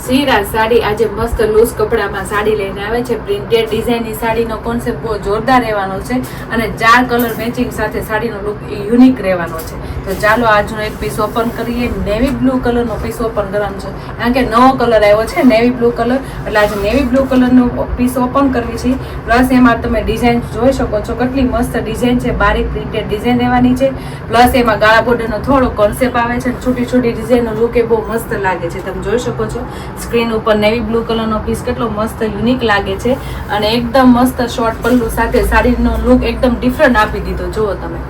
શ્રીરાજ સાડી આજે મસ્ત લૂઝ કપડામાં સાડી લઈને આવે છે. પ્રિન્ટેડ ડિઝાઇનની સાડીનો કોન્સેપ્ટ બહુ જોરદાર રહેવાનો છે અને 4 કલર મેચિંગ સાથે સાડીનો લુક યુનિક રહેવાનો છે. તો ચાલો આજનો એક પીસ ઓપન કરીએ. નેવી બ્લુ કલરનો પીસ ઓપન કરવાનો છે, કારણ કે નવો કલર આવ્યો છે નેવી બ્લુ કલર, એટલે આજે નેવી બ્લુ કલરનો પીસ ઓપન કરવી છે. પ્લસ એમાં તમે ડિઝાઇન જોઈ શકો છો, કેટલી મસ્ત ડિઝાઇન છે. બારીક પ્રિન્ટેડ ડિઝાઇન રહેવાની છે. પ્લસ એમાં ગાળા બોર્ડરનો થોડો કોન્સેપ્ટ આવે છે. છોટી છોટી ડિઝાઇનનો લુક એ બહુ મસ્ત લાગે છે. તમે જોઈ શકો છો સ્ક્રીન ઉપર નેવી બ્લુ કલરનો પીસ કેટલો મસ્ત યુનિક લાગે છે અને એકદમ મસ્ત શોર્ટ પલ્લુ સાથે સાડીનો લુક એકદમ ડિફરન્ટ આપી દીધો. જુઓ તમે,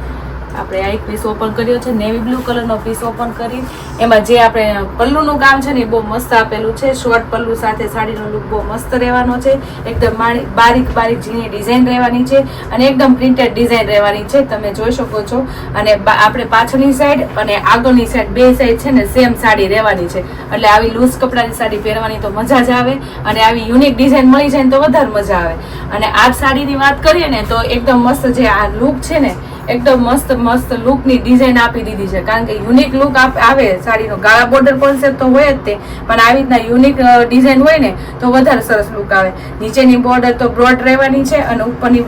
આપણે આ એક પીસ ઓપન કર્યો છે, નેવી બ્લુ કલરનો પીસ ઓપન કરી એમાં જે આપણે પલ્લુનું કામ છે ને એ બહુ મસ્ત આપેલું છે. શોર્ટ પલ્લુ સાથે સાડીનો લુક બહુ મસ્ત રહેવાનો છે. એકદમ બારીક બારીક ઝીણી ડિઝાઇન રહેવાની છે અને એકદમ પ્રિન્ટેડ ડિઝાઇન રહેવાની છે. તમે જોઈ શકો છો. અને આપણે પાછળની સાઈડ અને આગળની સાઈડ બે સાઈડ છે ને સેમ સાડી રહેવાની છે. એટલે આવી લૂઝ કપડાની સાડી પહેરવાની તો મજા જ આવે અને આવી યુનિક ડિઝાઇન મળી જાય ને તો વધારે મજા આવે. અને આ સાડીની વાત કરીએ ને તો એકદમ મસ્ત જે આ લુક છે ને એકદમ મસ્ત મસ્ત લુકની ડિઝાઇન આપી દીધી છે, કારણ કે યુનિક લુક આવે સાડીનો. ગાળા બોર્ડર કોન્સેપ્ટ તો હોય જ તે, પણ આવી રીતના યુનિક ડિઝાઇન હોય ને તો વધારે સરસ લુક આવે. નીચેની બોર્ડર તો બ્રોડ રહેવાની છે અને ઉપરની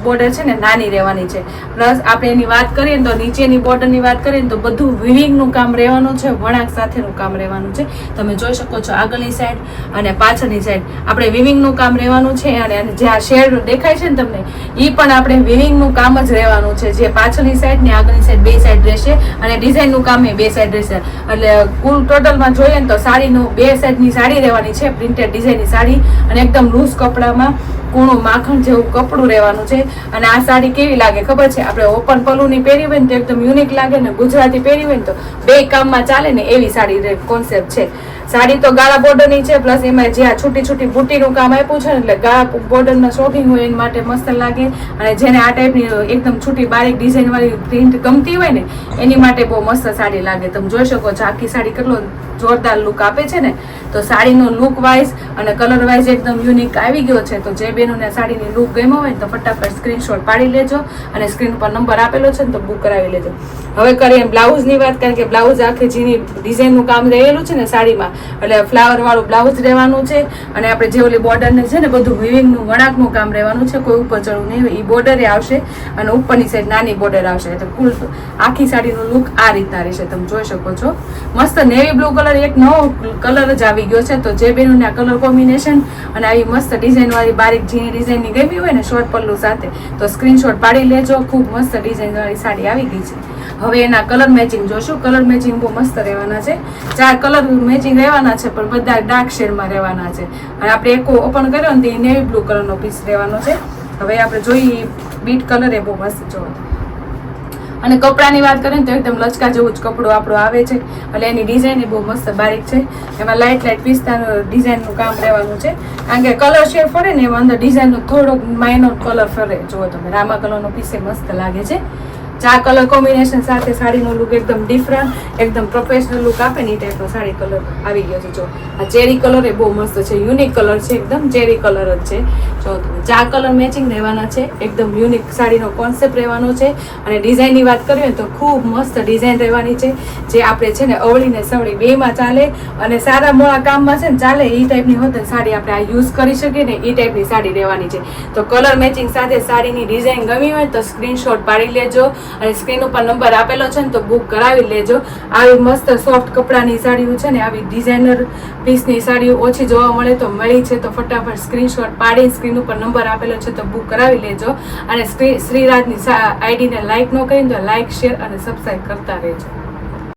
બોર્ડર છે ને નાની રહેવાની છે. પ્લસ આપણે એની વાત કરીએ ને તો નીચેની બોર્ડરની વાત કરીએ ને તો બધું વિવિંગનું કામ રહેવાનું છે, વણાક સાથેનું કામ રહેવાનું છે. તમે જોઈ શકો છો આગળની સાઈડ અને પાછળની સાઈડ આપણે વિવિંગનું કામ રહેવાનું છે. અને જે આ શેડ દેખાય છે ને તમને, એ પણ આપણે વિવિંગનું કામ જ રહેવાનું છે. જે પાછળની સાઈડ ને આગળની સાઈડ બે સાઈડ રહેશે અને ડિઝાઇનનું કામ એ બે સાઈડ રહેશે. એટલે કુલ ટોટલમાં જોઈએ ને તો સાડીનું બે સાઈડની સાડી રહેવાની છે, પ્રિન્ટેડ ડિઝાઇનની સાડી, અને એકદમ લૂઝ કપડામાં કૂણું માખણ જેવું કપડું રહેવાનું છે. અને આ સાડી કેવી લાગે ખબર છે? આપણે ઓપન પલ્લુની પહેરી હોય ને તો એકદમ યુનિક લાગે ને ગુજરાતી પહેરી હોય ને તો બે કામમાં ચાલે ને એવી સાડી કોન્સેપ્ટ છે. સાડી તો ગાળા બોર્ડરની છે, પ્લસ એમાં જે આ છૂટી છૂટી બુટીનું કામ આપ્યું છે ને એટલે ગાળા બોર્ડરના શોખીન હોય એના માટે મસ્ત લાગે. અને જેને આ ટાઈપની એકદમ છૂટી બારીક ડિઝાઇન વાળી પ્રિન્ટ ગમતી હોય ને એની માટે બહુ મસ્ત સાડી લાગે. તમે જોઈ શકો છો આખી સાડી કેટલો જોરદાર લુક આપે છે ને. તો સાડીનો લુક વાઇઝ અને કલર વાઇઝ એકદમ યુનિક આવી ગયો છે. તો જે બેનોને સાડીની લુક ગમ્યો હોય તો ફટાફટ સ્ક્રીનશોટ પાડી લેજો અને સ્ક્રીન પર નંબર આપેલો છે ને તો બુક કરાવી લેજો. હવે કરીએ બ્લાઉઝની વાત, કારણ કે બ્લાઉઝ આખી જેની ડિઝાઇનનું કામ રહેલું છે ને સાડીમાં, એટલે ફ્લાવર વાળું બ્લાઉઝ રહેવાનું છે. અને આપણે જે ઓલી બોર્ડરને છે ને બધું વિવિંગનું વણાકનું કામ રહેવાનું છે. કોઈ ઉપર ચડવું નહીં હોય એ બોર્ડરે આવશે અને ઉપરની સાઈડ નાની બોર્ડર આવશે. એટલે કુલ આખી સાડીનું લુક આ રીતના રહેશે. તમે જોઈ શકો છો મસ્ત નેવી બ્લુ કલર એક નવો કલર જ આવી ગયો છે. તો જે બેનોને આ કલર કોમ્બિનેશન અને આવી મસ્ત ડિઝાઇન વાળી બારીક ઝીણી ડિઝાઇનની ગમી હોય ને શોર્ટ પલ્લુ સાથે તો સ્ક્રીનશોટ પાડી લેજો. ખૂબ મસ્ત ડિઝાઇન વાળી સાડી આવી ગઈ છે. હવે એના કલર મેચિંગ જોશું. કલર મેચિંગ બહુ મસ્ત રહેવાના છે. 4 કલર મેચિંગ રહેવાના છે, પણ બધા ડાર્ક શેડમાં રહેવાના છે. અને આપણે એક ઓપન કર્યો ને તો એ નેવી બ્લુ કલરનો પીસ રહેવાનો છે. હવે આપણે જોઈએ બીટ કલર એ બહુ મસ્ત જોવો. અને કપડાની વાત કરીએ ને તો એકદમ લચકા જેવું જ કપડું આપણું આવે છે. એટલે એની ડિઝાઇન એ બહુ મસ્ત બારીક છે. એમાં લાઇટ પિસ્તાનું ડિઝાઇનનું કામ રહેવાનું છે, કારણ કે કલર શેડ ફરે ને એમાં અંદર ડિઝાઇનનો થોડોક માઇનોર કલર ફરે. જુઓ તમે, રામા કલરનો પીસ મસ્ત લાગે છે. 4 કલર કોમ્બિનેશન સાથે સાડીનો લુક એકદમ ડિફરન્ટ, એકદમ પ્રોફેશનલ લુક આપે ને એ ટાઈપનો સાડી કલર આવી ગયો છે. જો આ ચેરી કલર એ બહુ મસ્ત છે, યુનિક કલર છે, એકદમ ચેરી કલર જ છે. જો 4 કલર મેચિંગ રહેવાના છે, એકદમ યુનિક સાડીનો કોન્સેપ્ટ રહેવાનો છે. અને ડિઝાઇનની વાત કરીએ તો ખૂબ મસ્ત ડિઝાઇન રહેવાની છે, જે આપણે છે ને અવળી ને સવળી બેમાં ચાલે અને સારા મોળા કામમાં છે ને ચાલે એ ટાઈપની હોત સાડી આપણે આ યુઝ કરી શકીએ ને એ ટાઈપની સાડી રહેવાની છે. તો કલર મેચિંગ સાથે સાડીની ડિઝાઇન ગમી હોય તો સ્ક્રીનશોટ પાડી લેજો અને સ્ક્રીન ઉપર નંબર આપેલો છે ને તો બુક કરાવી લેજો. આવી મસ્ત સોફ્ટ કપડાની સાડીઓ છે ને, આવી ડિઝાઇનર પીસની સાડીઓ ઓછી જોવા મળે તો મળી છે. તો ફટાફટ સ્ક્રીનશોટ પાડી સ્ક્રીન ઉપર નંબર આપેલો છે તો બુક કરાવી લેજો. અને શ્રીરાજની આઈડીને લાઇક ન કરીને તો લાઇક, શેર અને સબસ્ક્રાઈબ કરતા રહેજો.